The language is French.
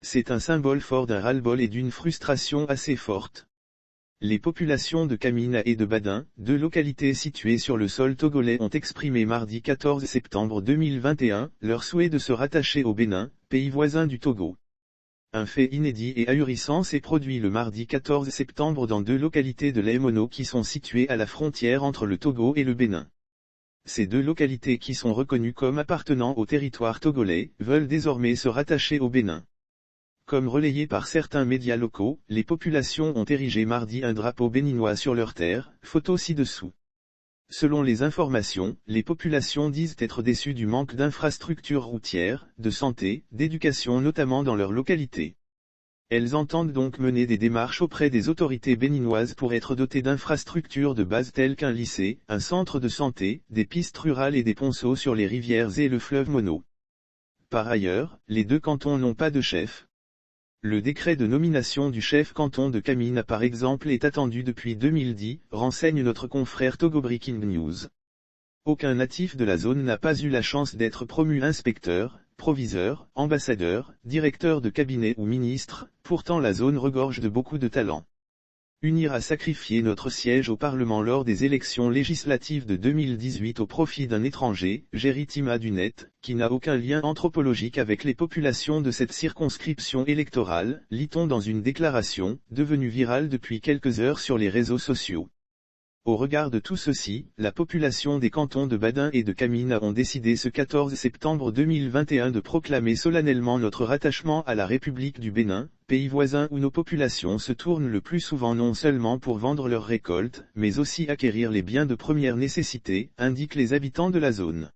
C'est un symbole fort d'un ras-le-bol et d'une frustration assez forte. Les populations de Kamina et de Badin, deux localités situées sur le sol togolais, ont exprimé mardi 14 septembre 2021 leur souhait de se rattacher au Bénin, pays voisin du Togo. Un fait inédit et ahurissant s'est produit le mardi 14 septembre dans deux localités de l'Aémono qui sont situées à la frontière entre le Togo et le Bénin. Ces deux localités, qui sont reconnues comme appartenant au territoire togolais, veulent désormais se rattacher au Bénin. Comme relayé par certains médias locaux, les populations ont érigé mardi un drapeau béninois sur leur terre, photo ci-dessous. Selon les informations, les populations disent être déçues du manque d'infrastructures routières, de santé, d'éducation notamment dans leur localité. Elles entendent donc mener des démarches auprès des autorités béninoises pour être dotées d'infrastructures de base telles qu'un lycée, un centre de santé, des pistes rurales et des ponceaux sur les rivières et le fleuve Mono. Par ailleurs, les deux cantons n'ont pas de chef. Le décret de nomination du chef canton de Kamina par exemple est attendu depuis 2010, renseigne notre confrère Togo Breaking News. Aucun natif de la zone n'a pas eu la chance d'être promu inspecteur, proviseur, ambassadeur, directeur de cabinet ou ministre, pourtant la zone regorge de beaucoup de talents. Unir a sacrifié notre siège au Parlement lors des élections législatives de 2018 au profit d'un étranger, Géritima Dunet, qui n'a aucun lien anthropologique avec les populations de cette circonscription électorale, lit-on dans une déclaration, devenue virale depuis quelques heures sur les réseaux sociaux. Au regard de tout ceci, la population des cantons de Badin et de Kamina ont décidé ce 14 septembre 2021 de proclamer solennellement notre rattachement à la République du Bénin, pays voisin où nos populations se tournent le plus souvent non seulement pour vendre leurs récoltes, mais aussi acquérir les biens de première nécessité, indiquent les habitants de la zone.